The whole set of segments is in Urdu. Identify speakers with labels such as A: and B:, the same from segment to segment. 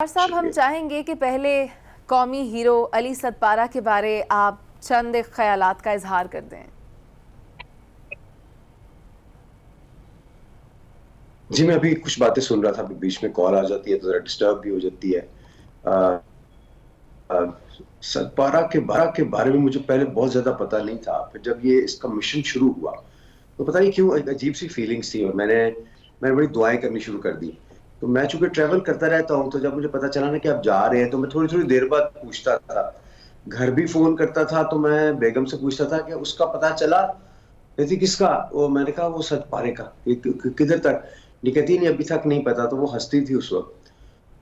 A: صاحب ہم چاہیں گے کہ پہلے قومی ہیرو علی صدپارہ کے بارے آپ چند خیالات کا اظہار کر دیں۔
B: جی میں ابھی کچھ باتیں سن رہا تھا، بیچ میں کال آ جاتی ہے تو ذرا ڈسٹرب بھی ہو جاتی ہے۔ صدپارہ کے بارے میں مجھے پہلے بہت زیادہ پتہ نہیں تھا، پھر جب یہ اس کا مشن شروع ہوا تو پتہ نہیں کیوں ایک عجیب سی فیلنگس تھی، اور میں نے بڑی دعائیں کرنی شروع کر دی۔ تو میں چونکہ ٹریول کرتا رہتا ہوں، تو جب مجھے پتہ چلا نا کہ آپ جا رہے ہیں تو میں تھوڑی دیر بعد پوچھتا تھا، گھر بھی فون کرتا تھا تو میں بیگم سے پوچھتا تھا کہ اس کا پتہ چلا؟ کہتی کس کا؟ وہ میں نے کہا وہ صدپارہ کا، کدھر تک؟ نہیں کہتی نہیں ابھی تک نہیں پتا۔ تو وہ ہنستی تھی اس وقت،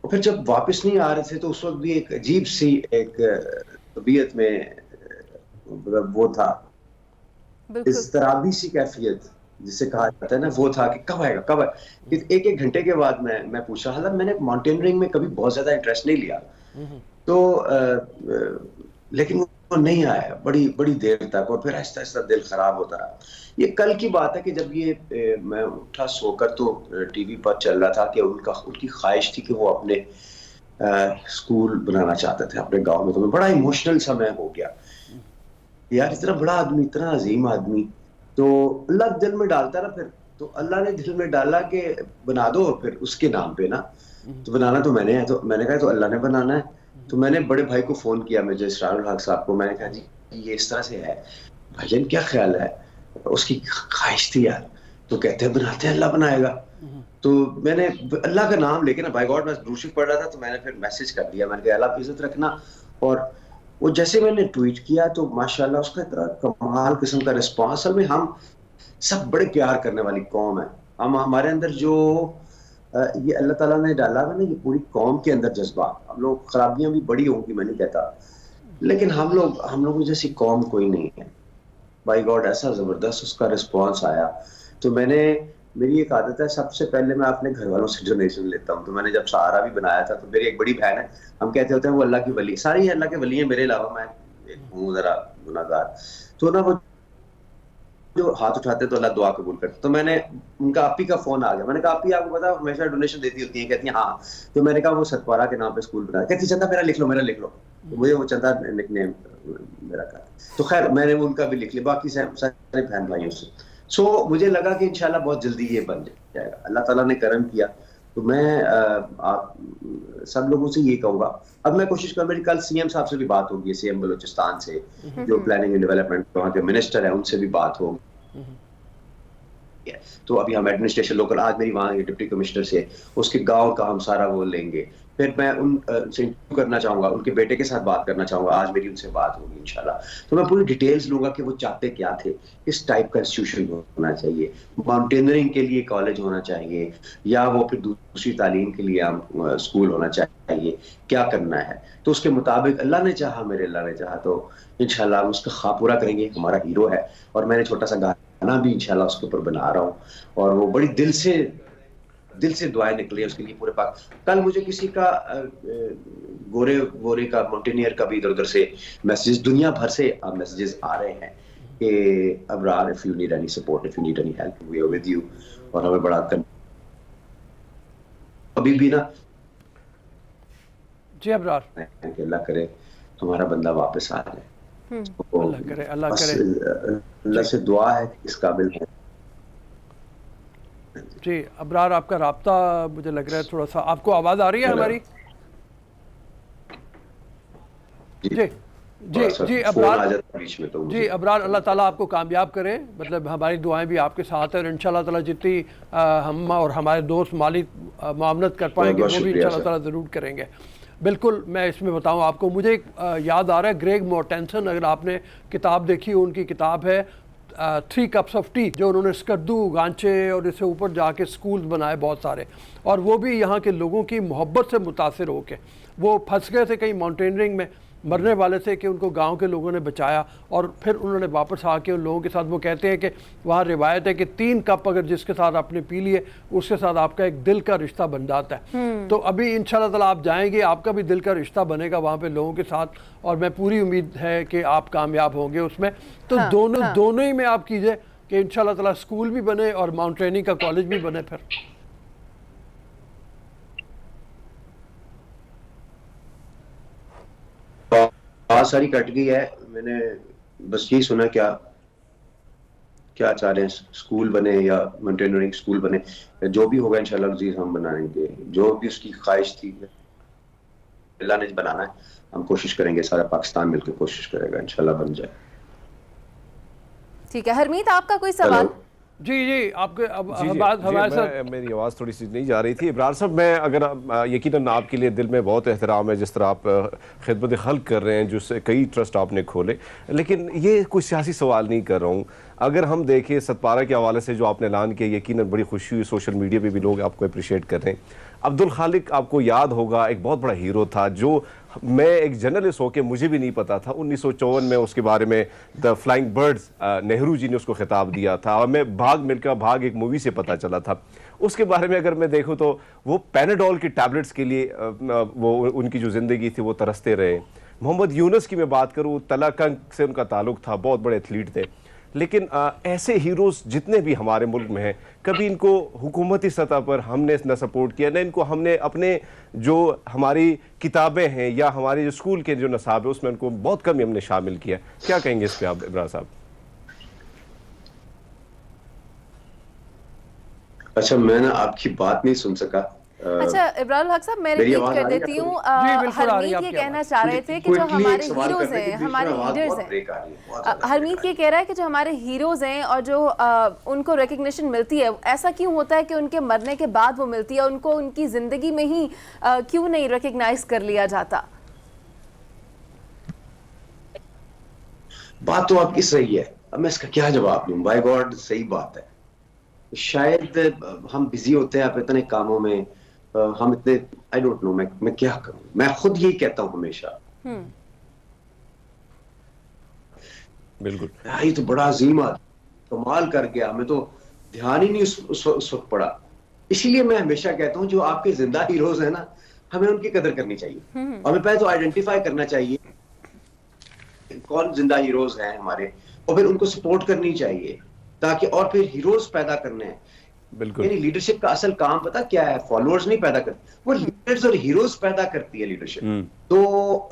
B: اور پھر جب واپس نہیں آ رہے تھے تو اس وقت بھی ایک عجیب سی ایک طبیعت میں وہ تھا،
A: بالکل
B: اضطرابی سی کیفیت جسے کہا جاتا ہے نا، وہ تھا کہ کب آئے گا کب آئے گا۔ ایک گھنٹے کے بعد میں پوچھا، حالانکہ میں نے ماؤنٹینرنگ میں کبھی بہت زیادہ انٹرسٹ نہیں لیا، تو لیکن وہ نہیں آیا بڑی دیر تک، اور پھر آہستہ آہستہ دل خراب ہوتا رہا۔ یہ کل کی بات ہے کہ جب یہ میں اٹھا سو کر تو ٹی وی پر چل رہا تھا کہ ان کی خواہش تھی کہ وہ اپنے اسکول بنانا چاہتے تھے اپنے گاؤں میں۔ تو میں بڑا ایموشنل سا میں ہو گیا، یار اتنا بڑا آدمی، اتنا عظیم آدمی، تو اللہ دل میں ڈالتا نا پھر، تو اللہ نے دل میں ڈالا کہ بنا دو پھر اس کے نام پہ نا۔ تو بنانا تو میں نے ہے، تو میں نے کہا تو اللہ نے بنانا ہے۔ تو میں نے بڑے بھائی کو فون کیا، میجر اسرار الحق صاحب کو، میں نے کہا جی یہ اس طرح سے ہے، بھائی جان کیا خیال ہے؟ اس کی خواہش تھی یار، تو کہتے ہیں بناتے ہیں، اللہ بنائے گا۔ تو میں نے اللہ کا نام لے کے نا، بائی گاڈ میں درود شریف پڑھ رہا تھا، تو میں نے پھر میسج کر دیا، میں نے کہا اللہ آپ عزت رکھنا۔ اور وہ جیسے میں نے ٹویٹ کیا تو ماشاءاللہ اس کا اتنا کمال قسم کا رسپانس۔ اصل میں ہم سب بڑے پیار کرنے والی قوم ہے، ہمارے اندر جو یہ اللہ تعالیٰ نے ڈالا ہے نا، یہ پوری قوم کے اندر جذبہ، ہم لوگ خرابیاں بھی بڑی ہوں گی میں نہیں کہتا، لیکن ہم لوگوں جیسی قوم کوئی نہیں ہے۔ بائی گاڈ ایسا زبردست اس کا رسپانس آیا۔ تو میری ایک عادت ہے، سب سے پہلے میں اپنے گھر والوں سے ڈونیشن لیتا ہوں۔ تو میں نے جب سہارا بھی بنایا تھا تو میری ایک بڑی بہن ہے، ہم کہتے ہوتے ہیں وہ اللہ کی ولی، ساری اللہ کے ولی ہیں میرے علاوہ، میں ایک ہوں ذرا گناہ گار، تو نا وہ جو ہاتھ اٹھاتے تو اللہ دعا قبول کرتے۔ تو میں نے ان کا آپی کا فون آ گیا، میں نے کہا آپی آپ کو پتا ہمیشہ ڈونیشن دیتی ہوتی ہیں؟ کہتی ہیں ہاں۔ تو میں نے کہا وہ صدپارہ کے نام پہ اسکول بنایا، کہتی چندہ میرا لکھ لو۔ تو مجھے وہ چندہ نک نیم میرا کا، تو خیر میں نے ان کا بھی لکھ لیا، باقی سارے بہن بھائیوں سے۔ سو مجھے لگا کہ انشاءاللہ بہت جلدی یہ بن جائے گا، اللہ تعالیٰ نے کرم کیا۔ تو میں آپ سب لوگوں سے یہ کہوں گا، اب میں کوشش کروں، میری کل سی ایم صاحب سے بھی بات ہوگی، سی ایم بلوچستان سے جو پلاننگ اینڈ ڈیولپمنٹ وہاں کے منسٹر ہیں، ان سے بھی بات ہوگی۔ تو ابھی ہم ایڈمنسٹریشن لوکل، آج میری وہاں ڈپٹی کمشنر سے اس کے گاؤں کا ہم سارا وہ لیں گے، پھر میں ان سے انٹرویو کرنا چاہوں گا، ان کے بیٹے کے ساتھ بات کرنا چاہوں گا، آج میری ان سے بات ہوگی انشاءاللہ۔ تو میں پوری ڈیٹیلز لوں گا کہ وہ چاہتے کیا تھے، کس ٹائپ کا انسٹیٹیوشن ہونا چاہیے، ماؤنٹینرنگ کے لیے کالج ہونا چاہیے یا وہ پھر دوسری تعلیم کے لیے اسکول ہونا چاہیے، کیا کرنا ہے۔ تو اس کے مطابق اللہ نے چاہا، میرے اللہ نے چاہا تو انشاءاللہ ہم اس کا خواب پورا کریں گے۔ ہمارا ہیرو ہے، اور میں نے چھوٹا سا گانا بھی انشاءاللہ اس کے اوپر بنا رہا ہوں، اور وہ بڑی دل سے دعائیں نکلی ہیں اس کے لیے پورے پاک۔ کل مجھے کسی کا گورے کا ماؤنٹینئر کا بھی ادھر ادھر سے میسیجز، دنیا بھر سے میسیجز آ رہے ہیں کہ ابرار if you need any support, if you need any help, we are with you۔ اور ہمیں بڑا ابھی بھی نا
C: جی ابرار،
B: کہ اللہ کرے ہمارا بندہ واپس آ جائے،
C: اللہ کرے، اللہ
B: بس
C: کرے۔
B: اللہ سے دعا ہے کہ اس قابل ہے۔
C: جی ابرار، آپ کا رابطہ مجھے لگ رہا ہے تھوڑا سا، آپ کو آواز آ رہی ہے ہماری؟ جی ابرار، جی ابرار، اللہ تعالیٰ آپ کو کامیاب کرے، مطلب ہماری دعائیں بھی آپ کے ساتھ ہیں، اور انشاءاللہ تعالیٰ جتنی ہم اور ہمارے دوست مالی معاونت کر پائیں گے وہ بھی انشاءاللہ تعالیٰ ضرور کریں گے۔ بالکل، میں اس میں بتاؤں آپ کو، مجھے یاد آ رہا ہے گریگ مورٹنسن، اگر آپ نے کتاب دیکھی ہو، ان کی کتاب ہے 3 cups of tea، جو انہوں نے اسکردو، گانچے اور اس سے اوپر جا کے سکولز بنائے بہت سارے، اور وہ بھی یہاں کے لوگوں کی محبت سے متاثر ہو کے، وہ پھنس گئے تھے کہیں ماؤنٹینرنگ میں، مرنے والے تھے، کہ ان کو گاؤں کے لوگوں نے بچایا، اور پھر انہوں نے واپس آ کے ان لوگوں کے ساتھ، وہ کہتے ہیں کہ وہاں روایت ہے کہ 3 کپ اگر جس کے ساتھ آپ نے پی لیے، اس کے ساتھ آپ کا ایک دل کا رشتہ بن جاتا ہے۔ تو ابھی انشاءاللہ تعالیٰ آپ جائیں گے، آپ کا بھی دل کا رشتہ بنے گا وہاں پہ لوگوں کے ساتھ، اور میں پوری امید ہے کہ آپ کامیاب ہوں گے اس میں۔ تو دونوں ہی میں آپ کیجئے کہ انشاءاللہ تعالیٰ اسکول بھی بنے اور ماؤنٹینرنگ کا کالج بھی بنے پھر۔
B: آواز ساری کٹ گئی ہے. میں نے بس یہی سنا کیا چاہ رہے ہیں, اسکول بنے یا ماؤنٹینئرنگ اسکول بنے, جو بھی ہوگا انشاءاللہ عزیز ہم بنائیں گے. جو بھی اس کی خواہش تھی اللہ نے بنانا ہے, ہم کوشش کریں گے, سارا پاکستان مل کے کوشش کرے گا, انشاءاللہ بن جائے.
A: ٹھیک ہے ہرمیت, آپ کا کوئی سوال؟
C: جی آپ کے ہمارے ساتھ
D: میری آواز تھوڑی سی نہیں جا رہی تھی. ابرار صاحب, میں اگر یقیناً آپ کے لیے دل میں بہت احترام ہے جس طرح آپ خدمت خلق کر رہے ہیں, جس سے کئی ٹرسٹ آپ نے کھولے, لیکن یہ کوئی سیاسی سوال نہیں کر رہا ہوں. اگر ہم دیکھیں 17 کے حوالے سے جو آپ نے اعلان کیا, یقیناً بڑی خوشی ہوئی, سوشل میڈیا پہ بھی لوگ آپ کو اپریشیٹ کر رہے ہیں. عبدالخالق آپ کو یاد ہوگا, ایک بہت بڑا ہیرو تھا جو میں ایک جرنلسٹ ہو کے مجھے بھی نہیں پتا تھا. 1954 میں اس کے بارے میں دا فلائنگ برڈز, نہرو جی نے اس کو خطاب دیا تھا, اور میں بھاگ ملکا بھاگ ایک مووی سے پتا چلا تھا. اس کے بارے میں اگر میں دیکھوں تو وہ پیناڈول کی ٹیبلٹس کے لیے وہ ان کی جو زندگی تھی وہ ترستے رہے. محمد یونس کی میں بات کروں, تلا کنگ سے ان کا تعلق تھا, بہت بڑے ایتھلیٹ تھے. لیکن ایسے ہیروز جتنے بھی ہمارے ملک میں ہیں, کبھی ان کو حکومتی سطح پر ہم نے نہ سپورٹ کیا, نہ ان کو ہم نے اپنے جو ہماری کتابیں ہیں یا ہمارے جو اسکول کے جو نصاب ہے اس میں ان کو بہت کم ہم نے شامل کیا. کیا کہیں گے اس پہ آپ ابرار صاحب؟
B: اچھا, میں نے آپ کی بات نہیں سن سکا.
A: اچھا ابرار الحق صاحب, میں ریپیٹ کر دیتی ہوں. ہرمیت یہ کہنا چاہ رہے تھے کہ جو ہمارے ہیروز ہیں, ہمارے لیڈرز ہیں, ہرمیت یہ کہہ رہا ہے کہ جو ہمارے ہیروز ہیں اور جو ان کو ریکگنیشن ملتی ہے, ایسا کیوں ہوتا ہے کہ ان کے مرنے کے بعد وہ ملتی ہے, ان کو ان کی زندگی میں ہی کیوں نہیں ریکگنائز کر لیا جاتا؟
B: بات تو آپ کی صحیح ہے, اب میں اس کا کیا جواب دوں. بائی گاڈ صحیح بات ہے. شاید ہم بزی ہوتے ہیں اتنے کاموں میں, ہم اتنے آئی ڈونٹ نو میں کیا کروں. میں خود یہی کہتا ہوں ہمیشہ,
D: بالکل
B: یہ تو بڑا عظیم آدمی, کمال کر گیا, ہمیں تو دھیان ہی نہیں اس وقت پڑا. اسی لیے میں ہمیشہ کہتا ہوں جو آپ کے زندہ ہیروز ہیں نا, ہمیں ان کی قدر کرنی چاہیے. ہمیں پہلے تو آئیڈینٹیفائی کرنا چاہیے کون زندہ ہیروز ہیں ہمارے, اور پھر ان کو سپورٹ کرنی چاہیے, تاکہ اور پھر ہیروز پیدا کرنے ہیں.
D: بالکل.
B: یعنی لیڈرشپ کا اصل کام پتہ کیا ہے, فالوورز نہیں پیدا کرتی, وہ لیڈرز اور ہیروز پیدا کرتی ہے لیڈرشپ. تو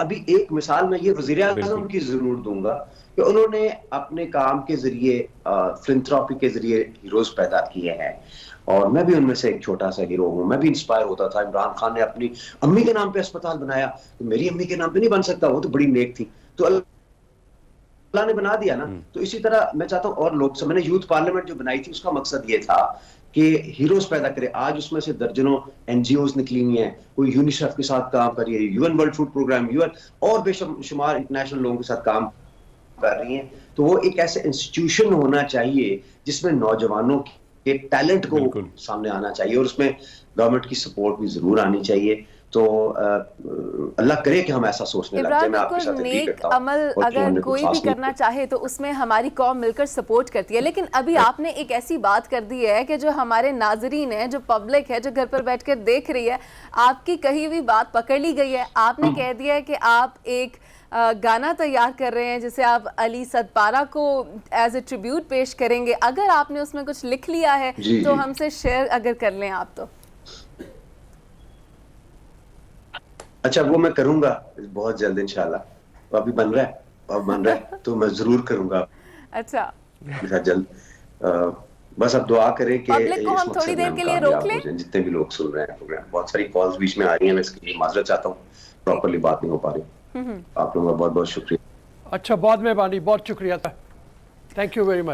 B: ابھی ایک مثال میں یہ وزیر اعظم کی ضرور دوں گا کہ انہوں نے اپنے کام کے ذریعے, فلنتھراپی کے ذریعے ہیروز پیدا کیے ہیں, اور میں بھی ان میں سے ایک چھوٹا سا ہیرو ہوں. میں بھی انسپائر ہوتا تھا. عمران خان نے اپنی امی کے نام پہ اسپتال بنایا, تو میری امی کے نام پہ نہیں بن سکتا, وہ تو بڑی نیک تھی, تو اللہ نے بنا دیا نا. تو اسی طرح میں چاہتا ہوں اور لوگ سے, میں نے یوتھ پارلیمنٹ جو بنائی تھی اس کا مقصد یہ تھا کہ ہیروز پیدا کرے. آج اس میں سے درجنوں این جی اوز نکلی ہوئی ہیں, کوئی یونیسیف کے ساتھ کام کر رہی ہے, U N world food programme, U N اور بے شمار انٹرنیشنل لوگوں کے ساتھ کام کر رہی ہیں. تو وہ ایک ایسے انسٹیٹیوشن ہونا چاہیے جس میں نوجوانوں کے ٹیلنٹ کو سامنے آنا چاہیے, اور اس میں گورنمنٹ کی سپورٹ بھی ضرور آنی چاہیے. تو اللہ کرے کہ ہم ایسا سوچنے لگ جائیں. میں آپ کے ساتھ ایگری کرتا ہوں.
A: عمل اگر کوئی بھی کرنا چاہے تو اس میں ہماری قوم مل کر سپورٹ کرتی ہے. لیکن ابھی آپ نے ایک ایسی بات کر دی ہے کہ جو ہمارے ناظرین ہیں, جو پبلک ہے, جو گھر پر بیٹھ کر دیکھ رہی ہے, آپ کی کہی ہوئی بات پکڑ لی گئی ہے. آپ نے کہہ دیا ہے کہ آپ ایک گانا تیار کر رہے ہیں جسے آپ علی صدپارہ کو ایز اے ٹریبیوٹ پیش کریں گے. اگر آپ نے اس میں کچھ لکھ لیا ہے تو ہم سے شیئر اگر کر لیں آپ تو.
B: اچھا, وہ میں کروں گا بہت جلد انشاءاللہ. ابھی بن رہا ہے تو میں ضرور کروں گا.
A: اچھا,
B: جلد. بس اب دعا کریں کہ
A: پبلک کو ہم تھوڑی دیر کے لیے روک لیں.
B: جتنے بھی لوگ سن رہے ہیں پروگرام, بہت ساری کالز بیچ میں آ رہی ہیں, میں اس کے لیے معذرت چاہتا ہوں, پراپرلی بات نہیں ہو پا رہی. آپ لوگوں کا بہت بہت شکریہ.
C: اچھا, بہت مہربانی, بہت شکریہ, تھینک یو ویری مچ.